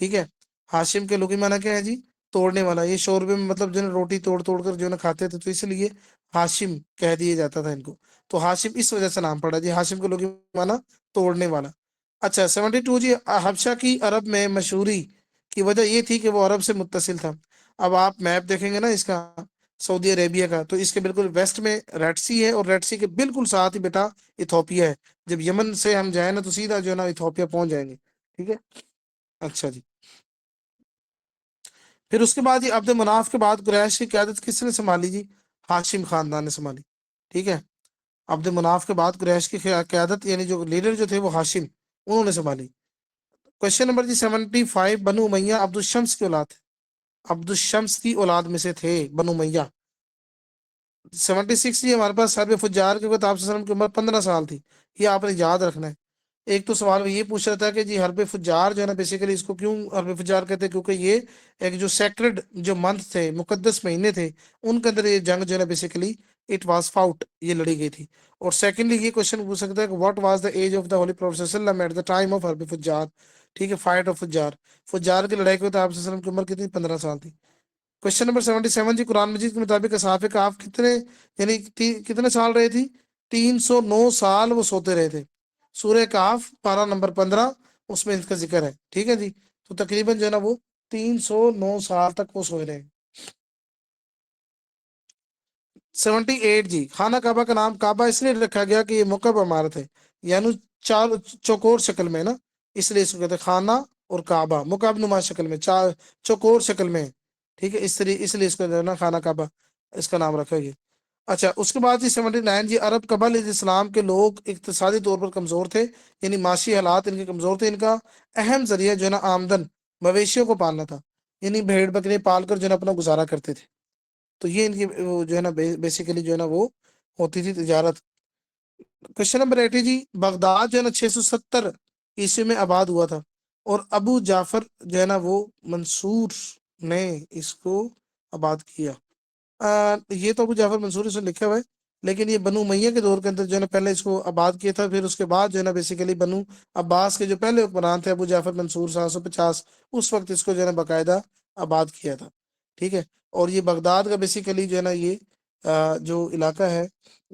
ٹھیک ہے۔ ہاشم کے لغوی معنی کیا ہے جی؟ توڑنے والا۔ یہ شوربے میں مطلب جو ہے روٹی توڑ توڑ کر جو ہے کھاتے تھے، تو اس لیے ہاشم کہہ دیا جاتا تھا ان کو، تو ہاشم اس وجہ سے نام پڑا جی، ہاشم کے لغوی معنی توڑنے والا۔ اچھا 72 جی، حبشہ کی عرب میں مشہوری کی وجہ یہ تھی کہ وہ عرب سے متصل تھا۔ اب آپ میپ دیکھیں گے نا اس کا، سعودی عربیہ کا، تو اس کے بالکل ویسٹ میں ریڈ سی ہے، اور ریڈ سی کے بالکل ساتھ ہی بیٹا ایتھوپیا ہے۔ جب یمن سے ہم جائیں نا تو سیدھا جو ہے نا ایتھوپیا پہنچ جائیں گے، ٹھیک ہے۔ اچھا جی، پھر اس کے بعد یہ عبد مناف کے بعد قریش کی قیادت کس نے سنبھالی جی؟ ہاشم خاندان نے سنبھالی، ٹھیک ہے۔ عبد مناف کے بعد قریش کی قیادت یعنی جو لیڈر جو تھے وہ ہاشم، انہوں نے سنبھالی۔ کوشچن نمبر جی 75، بنو امیہ عبد الشمس کی اولاد، عبد الشمس کی اولاد میں سے تھے بنو امیہ۔ 76 جی، ہمارے پاس حرب فجار کے وقت آپ صلی اللہ علیہ وسلم کی عمر 15 سال تھی، یہ آپ نے یاد رکھنا ہے۔ ایک تو سوال میں یہ پوچھ رہا تھا کہ جی حرب فجار جو ہے نا، بیسیکلی اس کو کیوں حرب فجار کہتے ہیں؟ کیونکہ یہ ایک جو سیکرڈ جو منتھ تھے، مقدس مہینے تھے، ان کے اندر یہ جنگ جو ہے نا بیسیکلی اٹ واز فاؤٹ، یہ لڑی گئی تھی۔ اور سیکنڈلی یہ کوشچن پوچھ سکتا ہے کہ what was the age of the holy prophet صلی اللہ علیہ وسلم ایٹ دا ٹائم آف حرب فجار، ٹھیک ہے، فائٹ آف فجار، فجار کی لڑائی کے وقت آپ صلی اللہ علیہ وسلم کی عمر کتنی؟ 15 سال تھی۔ کوشچن نمبر 77 جی، قرآن مجید کے مطابق اصحاب کہف کتنے یعنی کتنے سال رہے تھی؟ 309 سال وہ سوتے رہے تھے۔ سورہ کہف پارہ نمبر 15 اس میں اس کا ذکر ہے، ٹھیک ہے جی۔ تو تقریباً جو ہے نا وہ 309 سال تک وہ سوئے رہے۔ 78 جی، خانہ کعبہ کا نام کعبہ اس لیے رکھا گیا کہ یہ مکعب عمارت ہے، یعنی چار چوکور شکل میں نا، اس لیے اس کو کہتے ہیں خانہ اور کعبہ، مکعب نما شکل میں، چار چوکور شکل میں، ٹھیک ہے، اس لیے اس کو جو ہے نا خانہ کعبہ اس کا نام رکھا گیا۔ اچھا، اس کے بعد جی 79 جی، عرب قبل اسلام کے لوگ اقتصادی طور پر کمزور تھے، یعنی معاشی حالات ان کے کمزور تھے، ان کا اہم ذریعہ جو ہے نا آمدن مویشیوں کو پالنا تھا، یعنی بھیڑ بکری پال کر جو ہے نا اپنا گزارا کرتے تھے۔ تو یہ ان کی جو ہے نا بیسیکلی جو ہے نا وہ ہوتی تھی تجارت۔ کوشچن نمبر 80 جی، بغداد جو ہے نا 670 عیسوی میں آباد ہوا تھا، اور ابو جعفر جو ہے نا وہ منصور نے اس کو آباد کیا۔ یہ تو ابو جعفر منصور اس نے لکھا ہوا ہے، لیکن یہ بنو امیہ کے دور کے اندر جو ہے نا پہلے اس کو آباد کیا تھا، پھر اس کے بعد جو ہے نا بیسیکلی بنو عباس کے جو پہلے حکمران تھے ابو جعفر منصور 750، اس وقت اس کو جو ہے نا باقاعدہ آباد کیا تھا، ٹھیک ہے۔ اور یہ بغداد کا بیسیکلی جو ہے نا یہ جو علاقہ ہے،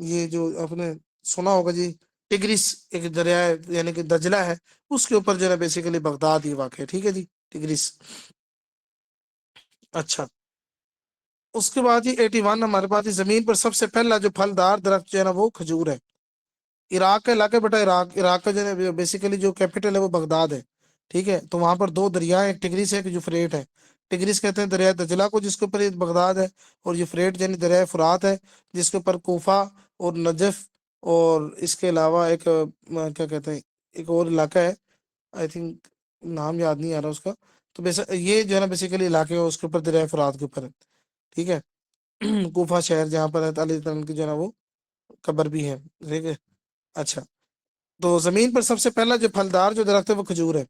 یہ جو آپ نے سنا ہوگا جی ٹگریس ایک دریا ہے یعنی کہ دجلہ ہے، اس کے اوپر جو ہے نا بیسیکلی بغداد یہ واقع ہے، ٹھیک ہے جی، ٹگریس۔ اچھا، اس کے بعد 81 ہمارے پاس زمین پر سب سے پہلا جو پھلدار درخت جو ہے نا وہ کھجور ہے. عراق کا علاقہ بیٹا، عراق کا جو ہے بیسیکلی جو کیپٹل ہے وہ بغداد ہے. ٹھیک ہے، تو وہاں پر دو دریا ہیں، ایک ٹگریس ہے ایک یوفریٹ ہے. ٹگریس کہتے ہیں دریائے دجلہ کو، جس کے اوپر یہ بغداد ہے، اور یوفریٹ یعنی دریائے فرات ہے، جس کے اوپر کوفہ اور نجف اور اس کے علاوہ ایک کیا کہتے ہیں ایک اور علاقہ ہے، آئی تھنک نام یاد نہیں آ رہا اس کا. تو یہ جو ہے نا بیسیکلی علاقے اس کے اوپر دریائے فرات کے اوپر ہے. ٹھیک ہے، کوفہ شہر جہاں پر ہے علی کی جو ہے نا وہ قبر بھی ہے. ٹھیک ہے، اچھا. تو زمین پر سب سے پہلا جو پھلدار جو درخت ہے وہ کھجور ہے.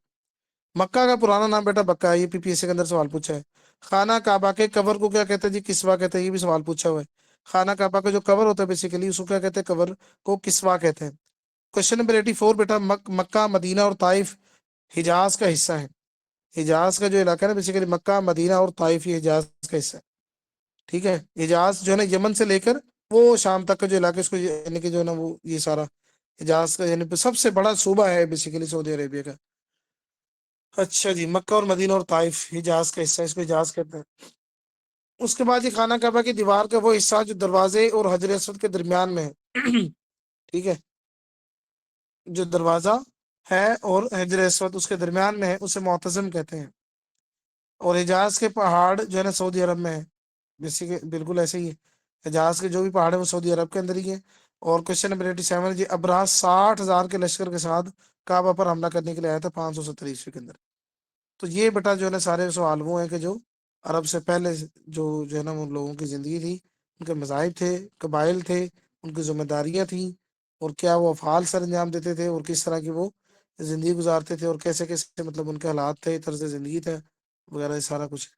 مکہ کا پرانا نام بیٹا بکہ ہے، یہ PPSC کے اندر سوال پوچھا ہے. خانہ کعبہ کے کور کو کیا کہتے ہیں جی؟ کسوا کہتے ہیں، یہ بھی سوال پوچھا ہوا ہے. خانہ کعبہ کا جو کور ہوتا ہے بیسیکلی اس کو کیا کہتے ہیں؟ کور کو کسوا کہتے ہیں. کوشچن نمبر 84 بیٹا، مکہ مدینہ اور طائف حجاز کا حصہ ہے. حجاز کا جو علاقہ ہے نا بیسیکلی مکہ مدینہ اور طائف یہ حجاز کا حصہ ہے. ٹھیک ہے، حجاز جو ہے نا یمن سے لے کر وہ شام تک کا جو علاقہ ہے اس کو یعنی کہ جو ہے نا وہ یہ سارا حجاز کا یعنی سب سے بڑا صوبہ ہے بیسیکلی سعودی عربیہ کا. اچھا جی، مکہ اور مدینہ اور طائف حجاز کا حصہ، اس کو حجاز کہتے ہیں. اس کے بعد یہ خانہ کعبہ کی دیوار کا وہ حصہ جو دروازے اور حجر اسود کے درمیان میں ہے. ٹھیک ہے، جو دروازہ ہے اور حجر اسود اس کے درمیان میں ہے اسے معتزم کہتے ہیں. اور حجاز کے پہاڑ جو ہے نا سعودی عرب میں ہے. بالکل ایسے ہی ہے، حجاز کے جو بھی پہاڑ ہے وہ سعودی عرب کے اندر ہی ہے. اور کوشچن نمبر 87 جی، ابراہ 60,000 کے لشکر کے ساتھ کعبہ پر حملہ کرنے کے لیے آیا تھا 570 عیسوی کے اندر. تو یہ بیٹا جو ہے نا سارے سوال وہ ہیں کہ جو عرب سے پہلے جو ہے نا ان لوگوں کی زندگی تھی، ان کے مذاہب تھے، قبائل تھے، ان کی ذمہ داریاں تھیں، اور کیا وہ افعال سر انجام دیتے تھے، اور کس طرح کی وہ زندگی گزارتے تھے، اور کیسے کیسے مطلب ان کے حالات تھے، طرز زندگی تھا وغیرہ، یہ سارا کچھ.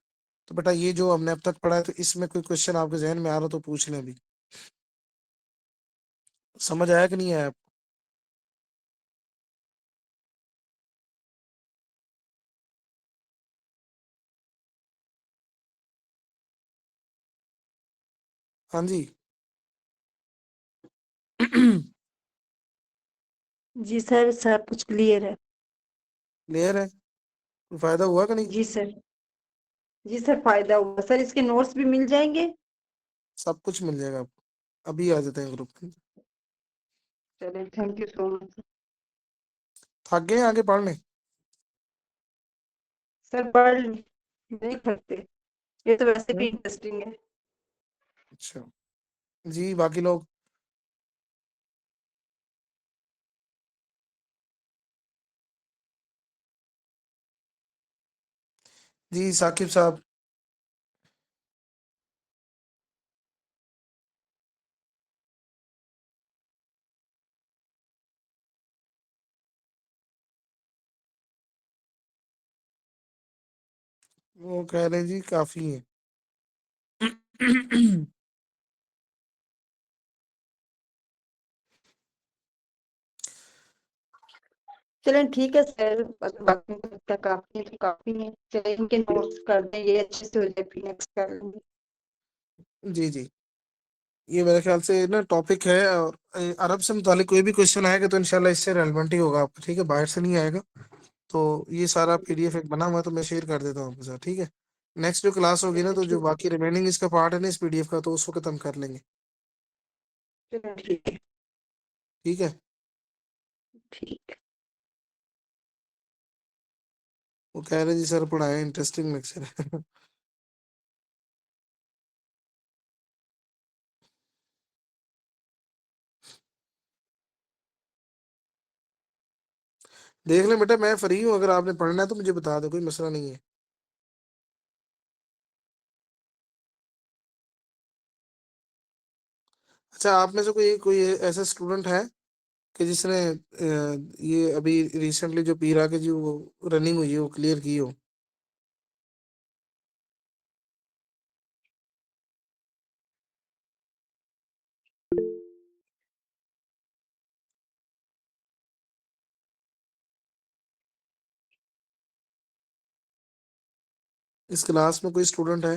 تو بیٹا یہ جو ہم نے اب تک پڑھا ہے، تو اس میں کوئی کوشچن آپ کے ذہن میں آ رہا تو پوچھ لیں. ابھی سمجھ آیا کہ نہیں آیا؟ ہاں جی. جی سر، سب کچھ کلیئر ہے. کلیئر ہے؟ کوئی فائدہ ہوا کہ نہیں؟ جی سر. جی سر، فائدہ ہوا سر. اس کے نوٹس بھی مل جائیں گے؟ سب کچھ مل جائے گا آپ کو، ابھی آ جاتے ہیں گروپ کے. چلیں، تھینک یو سو مچ. تھک گئے آگے پڑھ لیں. سر پڑھ نہیں کرتے، یہ تو ویسے بھی انٹرسٹنگ ہے. اچھا جی، باقی لوگ جی. ثاقب صاحب، وہ کہہ رہے جی کافی ہے. چلیں ٹھیک ہے سر، باقی تک کافی ہے تو کافی ہے. چلیں ان کے نوٹس کر دیں، یہ اچھے سے ہو جائے پھر نیکسٹ کر لیں گے. جی جی، یہ میرے خیال سے نا ٹاپک ہے، اور عرب سے متعلق کوئی بھی کوشچن آئے گا تو انشاءاللہ اس سے ریلیونٹ ہی ہوگا آپ کو. ٹھیک ہے، باہر سے نہیں آئے گا. تو یہ سارا PDF ایک بنا ہوا ہے تو میں شیئر کر دیتا ہوں آپ کے ساتھ. ٹھیک ہے، نیکسٹ جو کلاس ہوگی نا تو جو باقی ریمیننگ اس کا پارٹ ہے نا اس PDF کا، تو اس وقت ہم کر لیں گے. چلیں ٹھیک ہے. ٹھیک ہے، ٹھیک. وہ کہہ رہے جی سر پڑھائے انٹرسٹنگ لیکچر ہے. دیکھ لیں بیٹا، میں فری ہوں، اگر آپ نے پڑھنا ہے تو مجھے بتا دو، کوئی مسئلہ نہیں ہے. اچھا، آپ میں سے کوئی ایسا اسٹوڈنٹ ہے کہ جس نے یہ ابھی ریسنٹلی جو پیرا کے جو وہ رننگ ہوئی ہے وہ کلیئر کی ہو؟ اس کلاس میں کوئی اسٹوڈنٹ ہے؟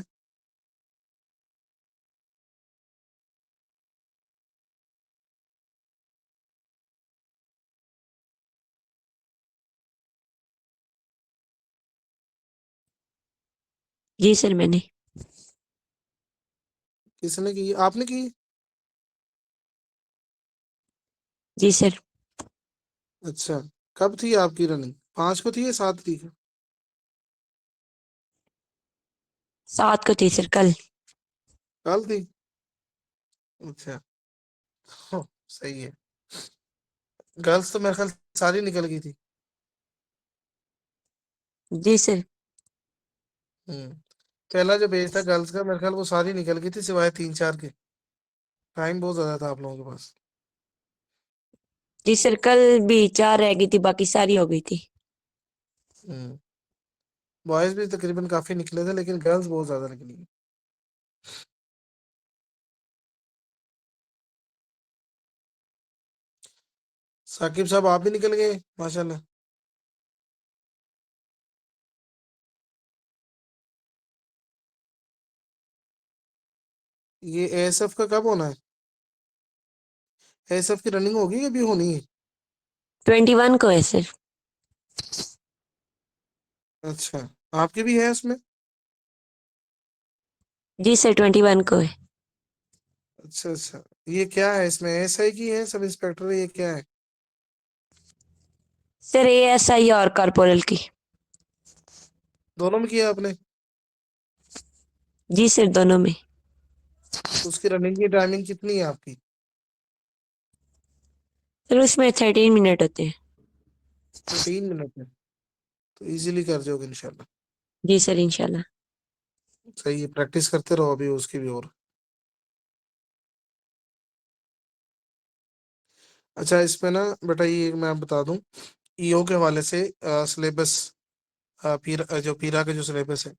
جی سر، میں نے کس نے کی؟ آپ نے کی؟ جی سر. اچھا، کب تھی آپ کی رننگ؟ 5 کو تھی یا 7 تھی؟ 7 کو تھی سر. کل. کل تھی؟ اچھا صحیح ہے. گرلس تو میرے خیال ساری نکل گئی تھی. جی سر. پہلا جو بیچ تھا گرلس کا میرے خیال وہ ساری نکل گئی تھی سوائے 3-4 کے. ٹائم بہت زیادہ تھا آپ لوگوں کے پاس. جی سر کل بھی 4 رہ گئی تھی باقی ساری ہو گئی تھی. بوائز بھی تقریباً کافی نکلے تھے لیکن گرلس بہت زیادہ نکلی. ثاقب صاحب آپ بھی نکل گئے ماشاءاللہ. یہ اے ایس ایف کا کب ہونا ہے؟ اے ایس ایف کی رننگ ہوگی یا بھی ہونی ہے؟ 21 کو ہے سر. اچھا، آپ کی بھی ہے اس میں؟ جی سر 21 کو ہے. اچھا اچھا، یہ کیا ہے اس میں؟ ایس آئی کی ہے، سب انسپیکٹر ہے، یہ کیا ہے؟ سر اے ایس آئی اور کارپورل کی. دونوں میں کیا آپ نے؟ جی سر دونوں میں. اس کی رننگ کی ٹائمنگ کتنی ہے آپ کی؟ سر اس میں 13 منٹ ہوتے ہیں. 13 منٹ ہے تو ایزیلی کر جاؤ گے انشاءاللہ. جی سر انشاءاللہ. صحیح ہے، پریکٹس کرتے رہو ابھی اس کی بھی. اور اچھا اس میں نا بیٹا یہ میں آپ بتا دوں ای او کے حوالے سے سلیبس جو پیرا کا جو سلیبس ہے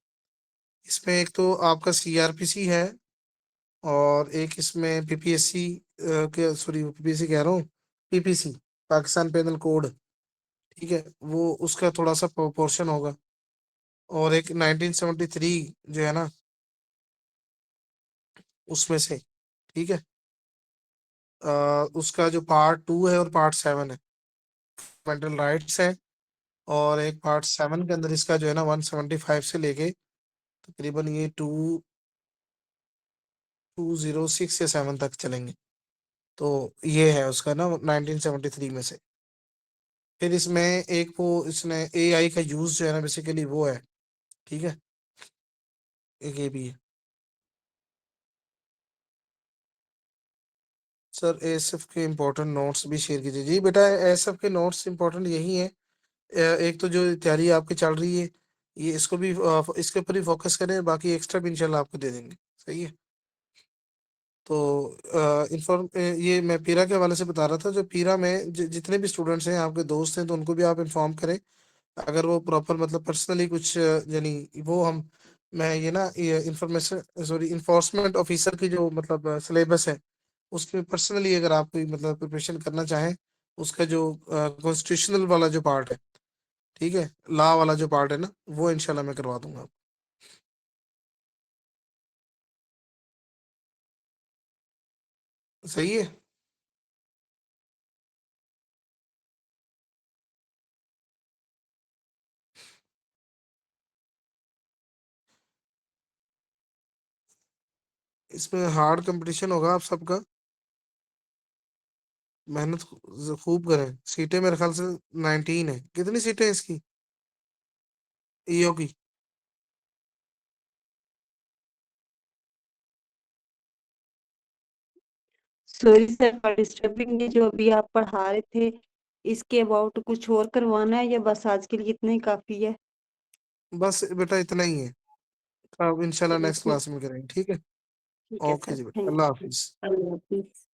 اس میں ایک تو آپ کا سی آر پی سی ہے اور ایک اس میں پی P S C sorry P P S C کہہ رہا ہوں پی پی سی پاکستان پینل کوڈ. ٹھیک ہے، وہ اس کا تھوڑا سا پورشن ہوگا. اور ایک 1973 جو ہے نا اس میں سے. ٹھیک ہے، اس کا جو پارٹ 2 ہے اور پارٹ 7 ہے فنڈامنٹل رائٹس ہے. اور ایک پارٹ 7 کے اندر اس کا جو ہے نا 175 سے لے کے تقریباً یہ 206 یا 7 تک چلیں گے. تو یہ ہے اس کا نا 1973 میں سے. پھر اس میں ایک وہ اس نے اے آئی کا یوز جو ہے نا بیسیکلی وہ ہے. ٹھیک ہے، ایک یہ بھی ہے. سر اے ایس ایف کے امپورٹنٹ نوٹس بھی شیئر کیجیے. جی بیٹا اے ایس ایف کے نوٹس امپورٹنٹ یہی ہیں. ایک تو جو تیاری آپ کی چل رہی ہے یہ اس کو بھی اس کے اوپر ہی فوکس کریں، باقی ایکسٹرا بھی انشاءاللہ آپ کو دے دیں گے. صحیح ہے. تو یہ میں پیرا کے حوالے سے بتا رہا تھا. جو پیرا میں جتنے بھی اسٹوڈنٹس ہیں آپ کے دوست ہیں تو ان کو بھی آپ انفارم کریں اگر وہ پراپر مطلب پرسنلی کچھ یعنی وہ میں یہ نا انفارمیشن سوری انفورسمنٹ آفیسر کی جو مطلب سلیبس ہے اس میں پرسنلی اگر آپ کوئی مطلب پریپریشن کرنا چاہیں اس کا جو کانسٹیٹیوشنل والا جو پارٹ ہے ٹھیک ہے لا والا جو پارٹ ہے نا وہ انشاءاللہ میں کروا دوں گا. صحیح ہے. اس میں ہارڈ کمپٹیشن ہوگا آپ سب کا. محنت خوب کریں. سیٹیں میرے خیال سے 19 ہے. کتنی سیٹیں ہیں اس کی ای او کی؟ Sorry sir for disturbing. یہ جو ابھی آپ پڑھا رہے تھے اس کے اباؤٹ کچھ اور کروانا ہے یا بس آج کے لیے اتنا ہی کافی ہے؟ بس بیٹا اتنا ہی ہے. اب انشاءاللہ چلو نیکسٹ کلاس میں کریں گے. ٹھیک ہے، ٹھیک ہے اوکے سر، جی بیٹا، تھینک اللہ یو. حافظ. اللہ حافظ.